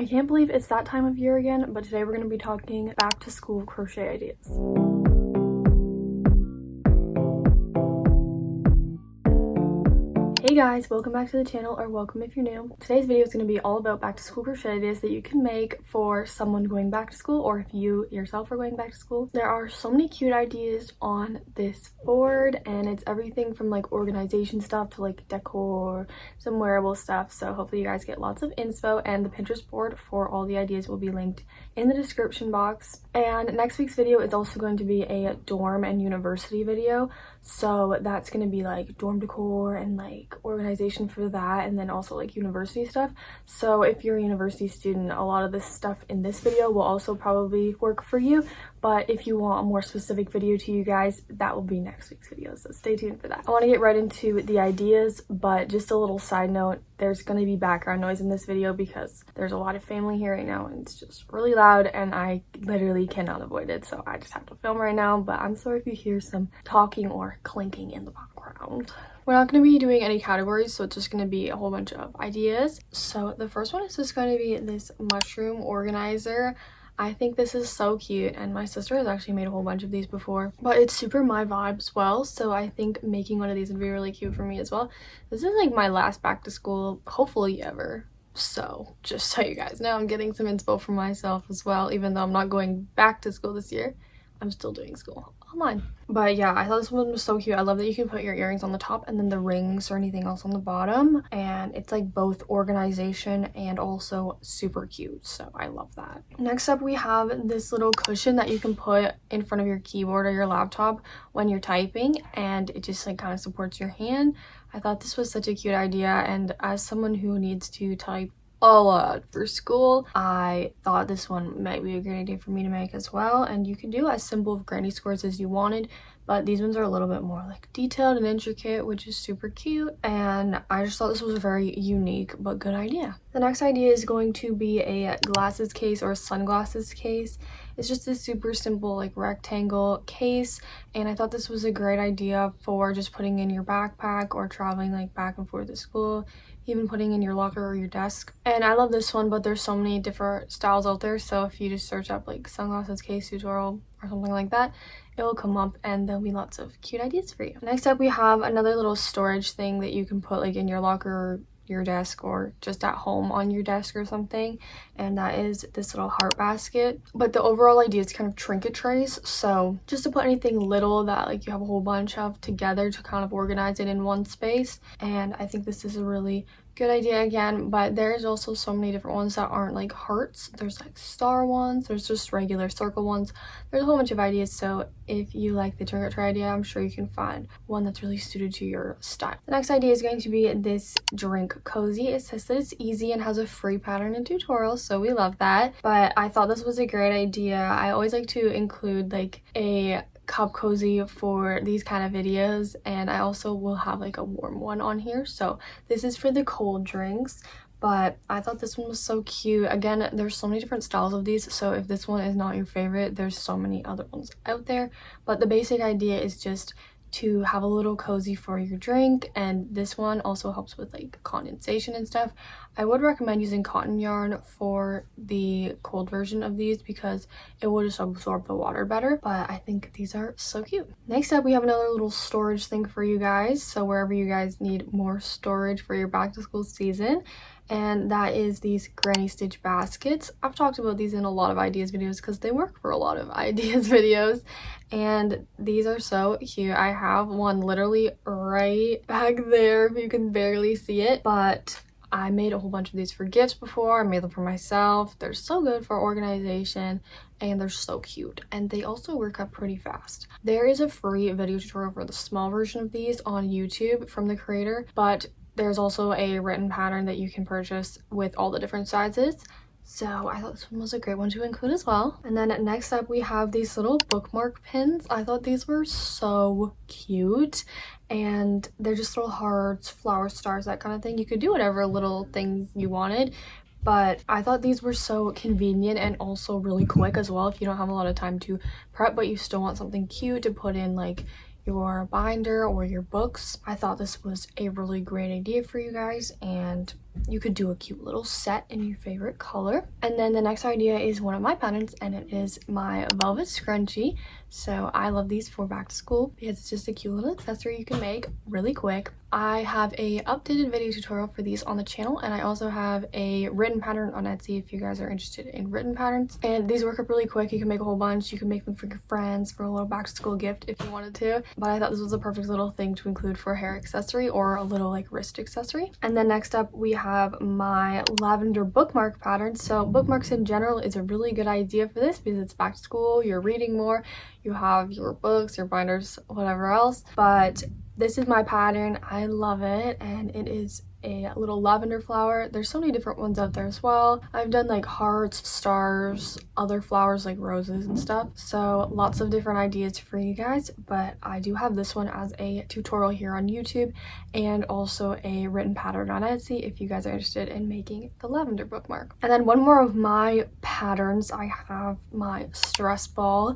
I can't believe it's that time of year again, but today we're going to be talking back to school crochet ideas. Hey guys, welcome back to the channel, or welcome if you're new. Today's video is going to be all about back to school crochet ideas that you can make for someone going back to school, or if you yourself are going back to school. There are so many cute ideas on this board, and it's everything from like organization stuff to like decor, some wearable stuff. So hopefully you guys get lots of inspo, and the Pinterest board for all the ideas will be linked in the description box. And next week's video is also going to be a dorm and university video, so that's going to be like dorm decor and like organization for that, and then also like university stuff. So if you're a university student, a lot of this stuff in this video will also probably work for you, but if you want a more specific video to you guys, that will be next week's video, so stay tuned for that. I want to get right into the ideas, but just a little side note, there's going to be background noise in this video because there's a lot of family here right now and it's just really loud and I literally cannot avoid it, so I just have to film right now. But I'm sorry if you hear some talking or clinking in the background. We're not going to be doing any categories, so it's just going to be a whole bunch of ideas. So the first one is just going to be this mushroom organizer. I think this is so cute, and my sister has actually made a whole bunch of these before, but it's super my vibe as well, so I think making one of these would be really cute for me as well. This is like my last back to school, hopefully ever. So just so you guys know, I'm getting some inspo for myself as well. Even though I'm not going back to school this year, I'm still doing school online. But yeah, I thought this one was so cute. I love that you can put your earrings on the top and then the rings or anything else on the bottom, and it's like both organization and also super cute, so I love that. Next up, we have this little cushion that you can put in front of your keyboard or your laptop when you're typing, and it just like kind of supports your hand. I thought this was such a cute idea, and as someone who needs to type a lot for school, I thought this one might be a great idea for me to make as well. And you can do as simple of granny squares as you wanted, but these ones are a little bit more like detailed and intricate, which is super cute, and I just thought this was a very unique but good idea. The next idea is going to be a glasses case or a sunglasses case. It's just a super simple like rectangle case, and I thought this was a great idea for just putting in your backpack or traveling like back and forth to school, even putting in your locker or your desk. And I love this one, but there's so many different styles out there, so if you just search up like sunglasses case tutorial or something like that, it will come up and there'll be lots of cute ideas for you. Next up, we have another little storage thing that you can put like in your locker or your desk, or just at home on your desk or something, and that is this little heart basket. But the overall idea is kind of trinket trays, so just to put anything little that like you have a whole bunch of together to kind of organize it in one space. And I think this is a really good idea again, but there's also so many different ones that aren't like hearts. There's like star ones, there's just regular circle ones. There's a whole bunch of ideas, so if you like the trinket tray idea, I'm sure you can find one that's really suited to your style. The next idea is going to be this drink cozy. It says that it's easy and has a free pattern and tutorial, so we love that. But I thought this was a great idea. I always like to include like a cup cozy for these kind of videos, and I also will have like a warm one on here. So this is for the cold drinks, but I thought this one was so cute. Again, there's so many different styles of these, so if this one is not your favorite, there's so many other ones out there. But the basic idea is just to have a little cozy for your drink, and this one also helps with like condensation and stuff. I would recommend using cotton yarn for the cold version of these because it will just absorb the water better, but I think these are so cute. Next up, we have another little storage thing for you guys, so wherever you guys need more storage for your back to school season, and that is these granny stitch baskets. I've talked about these in a lot of ideas videos because they work for a lot of ideas videos, and these are so cute. I have one literally right back there if you can barely see it, but I made a whole bunch of these for gifts before. I made them for myself. They're so good for organization and they're so cute, and they also work up pretty fast. There is a free video tutorial for the small version of these on YouTube from the creator, but there's also a written pattern that you can purchase with all the different sizes. So I thought this one was a great one to include as well. And then next up, we have these little bookmark pins. I thought these were so cute, and they're just little hearts, flower stars, that kind of thing. You could do whatever little thing you wanted, but I thought these were so convenient and also really quick as well if you don't have a lot of time to prep but you still want something cute to put in like your binder or your books. I thought this was a really great idea for you guys, and you could do a cute little set in your favorite color. And then the next idea is one of my patterns, and it is my velvet scrunchie. So I love these for back to school because it's just a cute little accessory you can make really quick. I have a updated video tutorial for these on the channel, and I also have a written pattern on Etsy if you guys are interested in written patterns. And these work up really quick. You can make a whole bunch. You can make them for your friends for a little back to school gift if you wanted to. But I thought this was a perfect little thing to include for a hair accessory or a little like wrist accessory. And then next up we have my lavender bookmark pattern. So bookmarks in general is a really good idea for this because it's back to school, you're reading more, you have your books, your binders, whatever else. But this is my pattern. I love it, and it is a little lavender flower. There's so many different ones out there as well. I've done like hearts, stars, other flowers like roses and stuff. So lots of different ideas for you guys, but I do have this one as a tutorial here on YouTube and also a written pattern on Etsy if you guys are interested in making the lavender bookmark. And then one more of my patterns, I have my stress ball.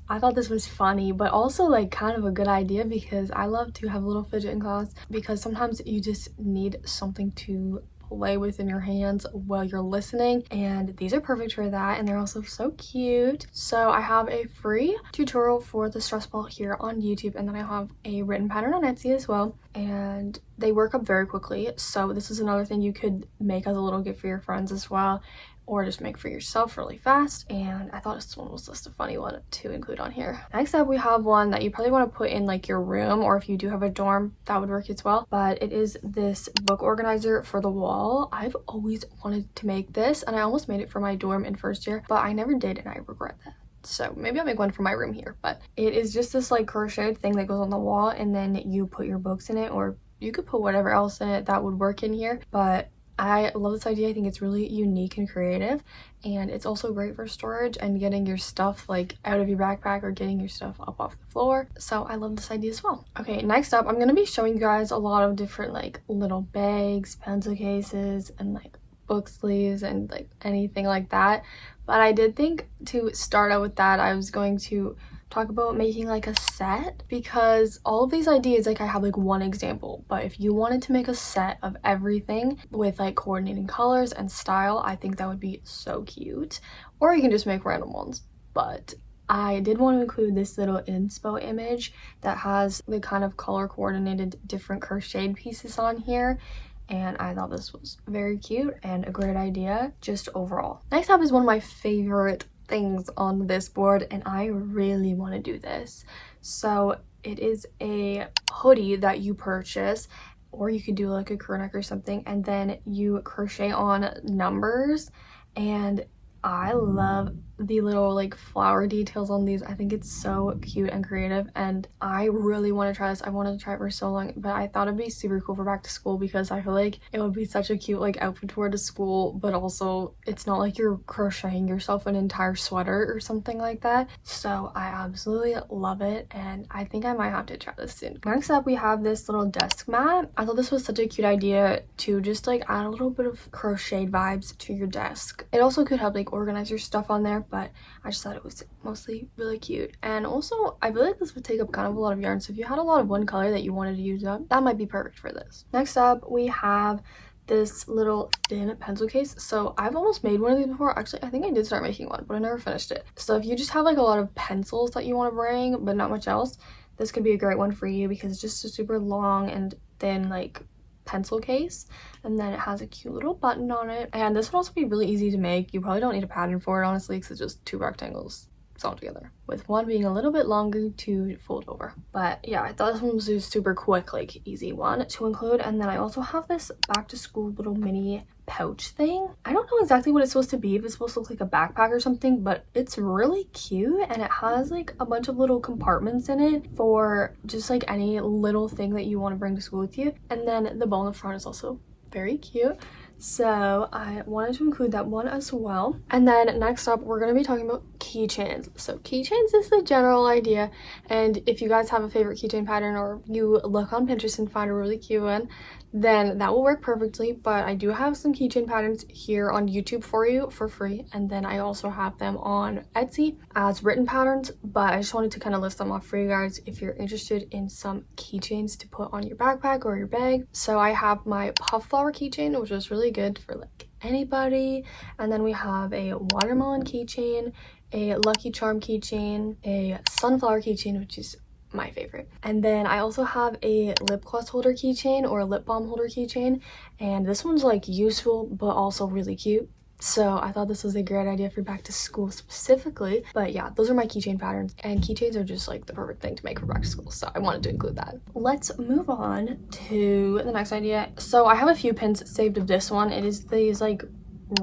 I thought this was funny, but also like kind of a good idea because I love to have a little fidget in class because sometimes you just need something to play with in your hands while you're listening, and these are perfect for that, and they're also so cute. So I have a free tutorial for the stress ball here on YouTube, and then I have a written pattern on Etsy as well, and they work up very quickly. So this is another thing you could make as a little gift for your friends as well, or just make for yourself really fast. And I thought this one was just a funny one to include on here. Next up we have one that you probably want to put in like your room, or if you do have a dorm that would work as well, but it is this book organizer for the wall. I've always wanted to make this, and I almost made it for my dorm in first year, but I never did, and I regret that. So maybe I'll make one for my room here. But it is just this like crocheted thing that goes on the wall, and then you put your books in it, or you could put whatever else in it that would work in here. But I love this idea. I think it's really unique and creative, and it's also great for storage and getting your stuff like out of your backpack or getting your stuff up off the floor. So I love this idea as well. Okay, next up I'm going to be showing you guys a lot of different like little bags, pencil cases, and like book sleeves and like anything like that. But I did think to start out with that I was going to talk about making like a set, because all of these ideas, like I have like one example, but if you wanted to make a set of everything with like coordinating colors and style, I think that would be so cute. Or you can just make random ones. But I did want to include this little inspo image that has the kind of color coordinated different crocheted pieces on here, and I thought this was very cute and a great idea just overall. Next up is one of my favorite things on this board, and I really want to do this. So it is a hoodie that you purchase, or you could do like a crew neck or something, and then you crochet on numbers. And I love the little like flower details on these. I think it's so cute and creative, and I really want to try this. I wanted to try it for so long, but I thought it'd be super cool for back to school because I feel like it would be such a cute like outfit to wear to school, but also it's not like you're crocheting yourself an entire sweater or something like that. So I absolutely love it, and I think I might have to try this soon. Next up we have this little desk mat. I thought this was such a cute idea to just like add a little bit of crocheted vibes to your desk. It also could help like organize your stuff on there, but I just thought it was mostly really cute. And also I feel like this would take up kind of a lot of yarn, so if you had a lot of one color that you wanted to use up, that might be perfect for this. Next up we have this little thin pencil case. So I've almost made one of these before. Actually, I think I did start making one, but I never finished it. So if you just have like a lot of pencils that you want to bring but not much else, this could be a great one for you because it's just a super long and thin like pencil case, and then it has a cute little button on it. And this would also be really easy to make. You probably don't need a pattern for it, honestly, because it's just two rectangles sewn together, with one being a little bit longer to fold over. But yeah, I thought this one was a super quick, like easy one to include. And then I also have this back to school little mini pouch thing. I don't know exactly what it's supposed to be, if it's supposed to look like a backpack or something, but it's really cute, and it has like a bunch of little compartments in it for just like any little thing that you want to bring to school with you. And then the bow in the front is also very cute, so I wanted to include that one as well. And then next up we're going to be talking about keychains. So keychains is the general idea, and if you guys have a favorite keychain pattern or you look on Pinterest and find a really cute one, then that will work perfectly. But I do have some keychain patterns here on YouTube for you for free, and then I also have them on Etsy as written patterns, but I just wanted to kind of list them off for you guys if you're interested in some keychains to put on your backpack or your bag. So I have my puff flower keychain, which was really good for like anybody, and then we have a watermelon keychain, a Lucky Charm keychain, a sunflower keychain, which is my favorite, and then I also have a lip gloss holder keychain or a lip balm holder keychain, and this one's like useful but also really cute. So I thought this was a great idea for back to school specifically. But yeah, those are my keychain patterns, and keychains are just like the perfect thing to make for back to school, so I wanted to include that. Let's move on to the next idea. So I have a few pins saved of this one. It is these like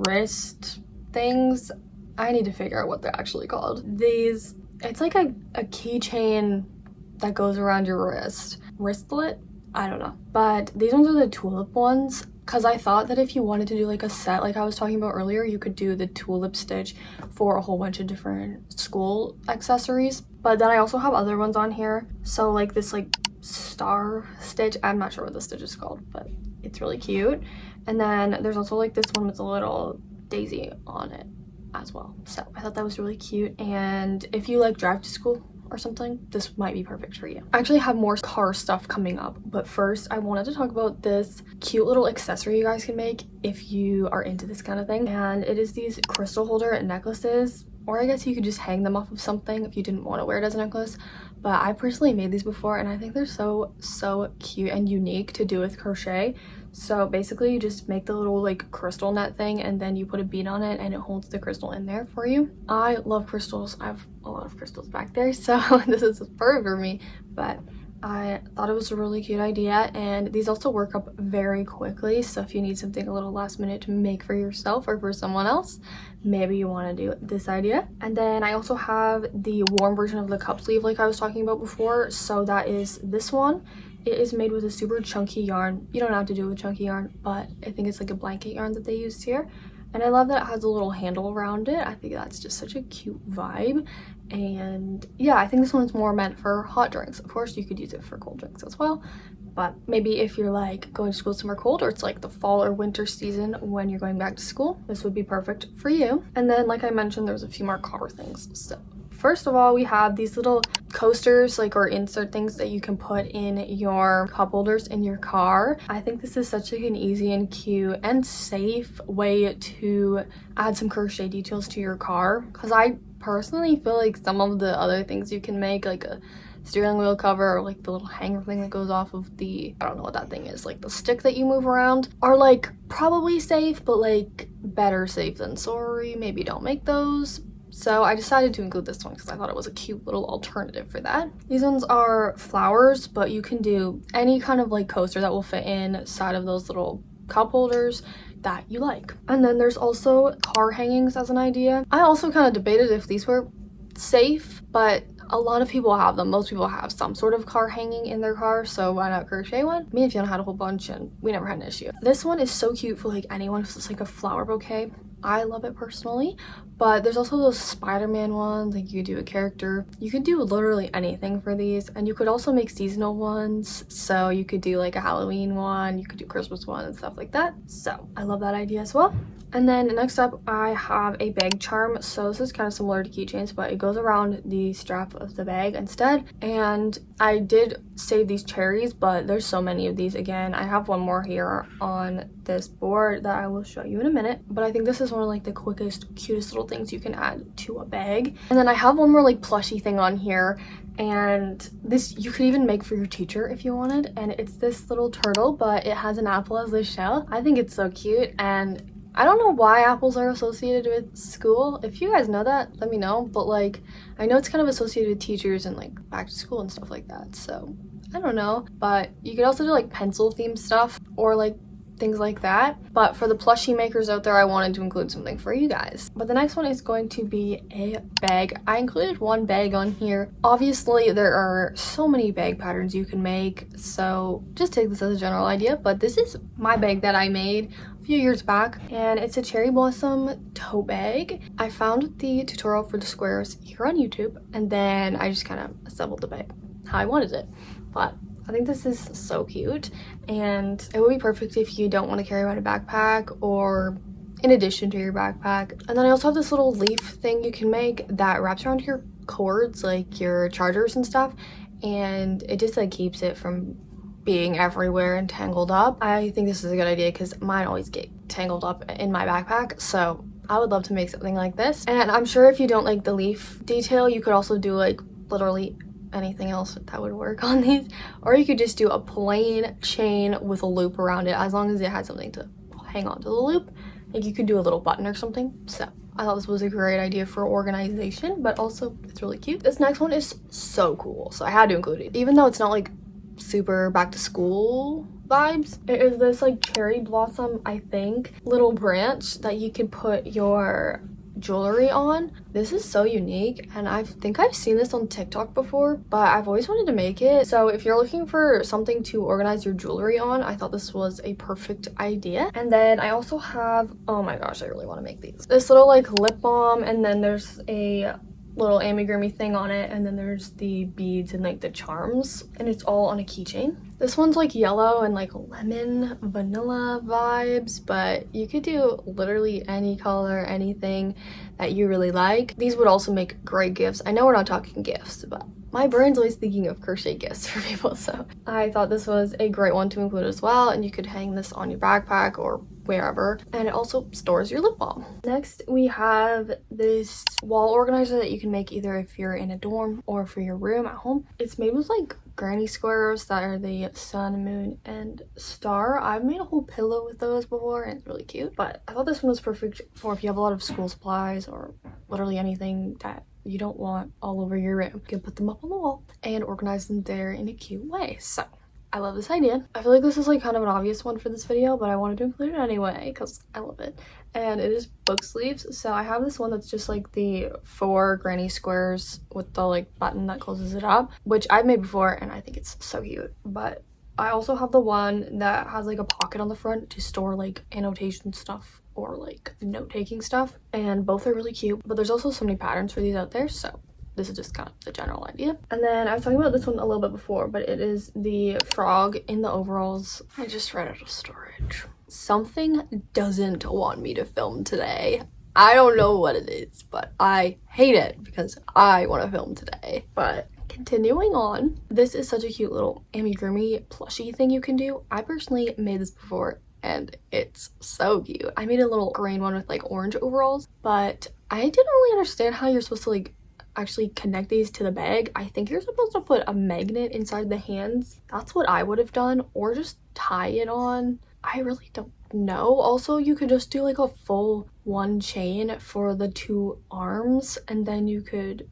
wrist things. I need to figure out what they're actually called. These, it's like a keychain that goes around your wristlet, I don't know, but these ones are the tulip ones, because I thought that if you wanted to do like a set like I was talking about earlier, you could do the tulip stitch for a whole bunch of different school accessories. But then I also have other ones on here, so like this like star stitch, I'm not sure what the stitch is called, but it's really cute. And then there's also like this one with a little daisy on it as well, so I thought that was really cute. And if you like drive to school or something, this might be perfect for you. I actually have more car stuff coming up, but first I wanted to talk about this cute little accessory you guys can make if you are into this kind of thing, and it is these crystal holder necklaces, or I guess you could just hang them off of something if you didn't want to wear it as a necklace. But I personally made these before, and I think they're so cute and unique to do with crochet. So basically you just make the little like crystal net thing, and then you put a bead on it and it holds the crystal in there for you. I love crystals. I have a lot of crystals back there, so this is perfect for me. But I thought it was a really cute idea, and these also work up very quickly, so if you need something a little last minute to make for yourself or for someone else, maybe you want to do this idea. And then I also have the warm version of the cup sleeve like I was talking about before, so that is this one. It is made with a super chunky yarn. You don't have to do it with chunky yarn, but I think it's like a blanket yarn that they used here. And I love that it has a little handle around it. I think that's just such a cute vibe. And yeah, I think this one's more meant for hot drinks. Of course, you could use it for cold drinks as well. But maybe if you're like going to school somewhere cold, or it's like the fall or winter season when you're going back to school, this would be perfect for you. And then like I mentioned, there's a few more car things. So first of all, we have these little coasters, like, or insert things that you can put in your cup holders in your car. I think this is such like an easy and cute and safe way to add some crochet details to your car, because I personally feel like some of the other things you can make, like a steering wheel cover or like the little hanger thing that goes off of the, I don't know what that thing is, like the stick that you move around, are like probably safe, but like better safe than sorry. Maybe don't make those. So I decided to include this one because I thought it was a cute little alternative for that. These ones are flowers, but you can do any kind of like coaster that will fit inside of those little cup holders that you like. And then there's also car hangings as an idea. I also kind of debated if these were safe, but a lot of people have them. Most people have some sort of car hanging in their car, so why not crochet one? Me and Fiona had a whole bunch and we never had an issue. This one is so cute for like anyone because it's like a flower bouquet. I love it personally, but there's also those Spider-Man ones, like you do a character. You could do literally anything for these, and you could also make seasonal ones. So you could do like a Halloween one, you could do Christmas one and stuff like that. So I love that idea as well. And then next up, I have a bag charm. So this is kind of similar to keychains, but it goes around the strap of the bag instead. And I did save these cherries, but there's so many of these. Again, I have one more here on this board that I will show you in a minute. But I think this is one of like the quickest, cutest little things you can add to a bag. And then I have one more like plushy thing on here. And this you could even make for your teacher if you wanted. And it's this little turtle, but it has an apple as the shell. I think it's so cute, and I don't know why apples are associated with school. If you guys know that, let me know. But like, I know it's kind of associated with teachers and like back to school and stuff like that. So I don't know. But you could also do like pencil themed stuff or like things like that. But for the plushie makers out there, I wanted to include something for you guys. But the next one is going to be a bag. I included one bag on here. Obviously, there are so many bag patterns you can make, so just take this as a general idea. But this is my bag that I made a few years back, and it's a cherry blossom tote bag. I found the tutorial for the squares here on YouTube, and then I just kind of assembled the bag how I wanted it. But I think this is so cute, and it would be perfect if you don't want to carry around a backpack or in addition to your backpack. And then I also have this little leaf thing you can make that wraps around your cords, like your chargers and stuff, and it just like keeps it from being everywhere and tangled up. I think this is a good idea because mine always get tangled up in my backpack, so I would love to make something like this. And I'm sure if you don't like the leaf detail, you could also do like literally anything else that would work on these, or you could just do a plain chain with a loop around it, as long as it had something to hang on to the loop. Like you could do a little button or something. So I thought this was a great idea for organization, but also it's really cute. This next one is so cool, so I had to include it, even though it's not like super back to school vibes. It is this like cherry blossom, I think, little branch that you can put your jewelry on. This is so unique, and I think I've seen this on TikTok before, but I've always wanted to make it. So if you're looking for something to organize your jewelry on, I thought this was a perfect idea. And then I also have, oh my gosh, I really want to make these, this little like lip balm, and then there's a little amigurumi thing on it, and then there's the beads and like the charms, and it's all on a keychain. This one's like yellow and like lemon vanilla vibes, but you could do literally any color, anything that you really like. These would also make great gifts. I know we're not talking gifts, but my brain's always thinking of crochet gifts for people, so I thought this was a great one to include as well. And you could hang this on your backpack or wherever, and it also stores your lip balm. Next, we have this wall organizer that you can make either if you're in a dorm or for your room at home. It's made with like granny squares that are the sun, moon, and star. I've made a whole pillow with those before, and it's really cute, but I thought this one was perfect for if you have a lot of school supplies or literally anything that you don't want all over your room. You can put them up on the wall and organize them there in a cute way. So I love this idea. I feel like this is like kind of an obvious one for this video, but I wanted to include it anyway because I love it. And it is book sleeves. So I have this one that's just like the 4 granny squares with the like button that closes it up, which I've made before and I think it's so cute. But I also have the one that has like a pocket on the front to store like annotation stuff or like note-taking stuff, and both are really cute. But there's also so many patterns for these out there, so this is just kind of the general idea. And then I was talking about this one a little bit before, but it is the frog in the overalls. I just ran out of storage. Something doesn't want me to film today. I don't know what it is, but I hate it because I want to film today. But continuing on, this is such a cute little amigurumi plushie thing you can do. I personally made this before and it's so cute. I made a little green one with like orange overalls, but I didn't really understand how you're supposed to like actually connect these to the bag. I think you're supposed to put a magnet inside the hands. That's what I would have done, or just tie it on. I really don't know. Also, you could just do like a full one chain for the 2 arms, and then you could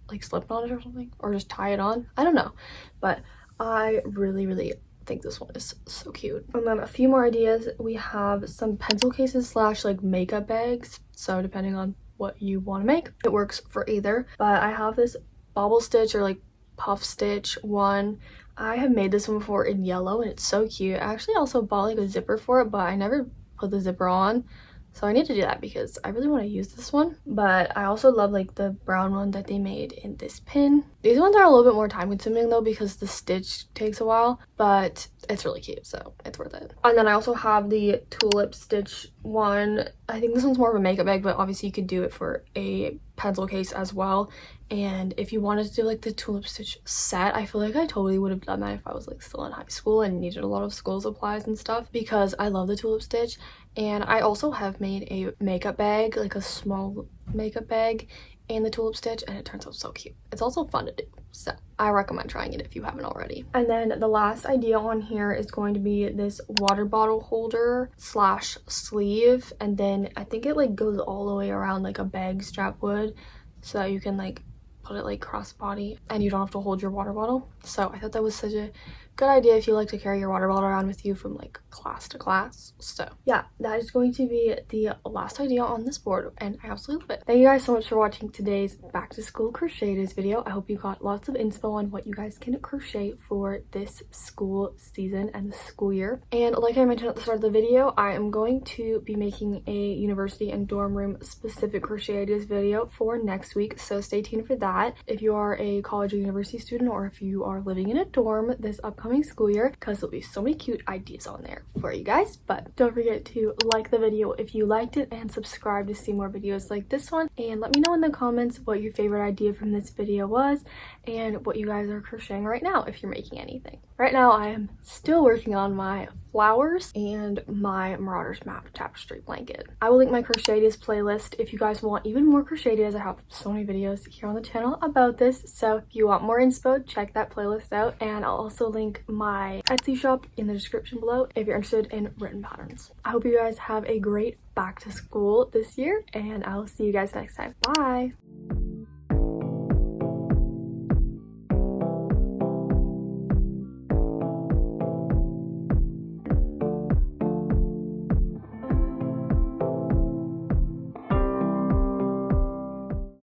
like slip on it or something, or just tie it on. I don't know, but I really think this one is so cute. And then a few more ideas. We have some pencil cases slash like makeup bags, so depending on what you want to make, it works for either. But I have this bobble stitch or like puff stitch one. I have made this one before in yellow and it's so cute. I actually also bought like a zipper for it, but I never put the zipper on, so I need to do that because I really want to use this one. But I also love like the brown one that they made in this pin. These ones are a little bit more time consuming though because the stitch takes a while, but it's really cute, so it's worth it. And then I also have the tulip stitch one. I think this one's more of a makeup bag, but obviously you could do it for a pencil case as well. And if you wanted to do like the tulip stitch set, I feel like I totally would have done that if I was like still in high school and needed a lot of school supplies and stuff, because I love the tulip stitch. And I also have made a makeup bag, like a small makeup bag and the tulip stitch, and it turns out so cute. It's also fun to do, so I recommend trying it if you haven't already. And then the last idea on here is going to be this water bottle holder slash sleeve, and then I think it like goes all the way around like a bag strap would, so that you can like put it like crossbody and you don't have to hold your water bottle. So I thought that was such a good idea if you like to carry your water bottle around with you from like class to class. So yeah, that is going to be the last idea on this board, and I absolutely love it. Thank you guys so much for watching today's back to school crochet days video. I hope you got lots of inspo on what you guys can crochet for this school season and the school year. And like I mentioned at the start of the video, I am going to be making a university and dorm room specific crochet ideas video for next week, so stay tuned for that. If you are a college or university student, or if you are living in a dorm this upcoming upcoming school year because there'll be so many cute ideas on there for you guys. But don't forget to like the video if you liked it and subscribe to see more videos like this one, and let me know in the comments what your favorite idea from this video was and what you guys are crocheting right now if you're making anything. Right now I am still working on my flowers and my Marauders map tapestry blanket. I will link my crochet ideas playlist if you guys want even more crochet ideas. I have so many videos here on the channel about this, so if you want more inspo, check that playlist out. And I'll also link my Etsy shop in the description below if you're interested in written patterns. I hope you guys have a great back to school this year, and I'll see you guys next time. Bye!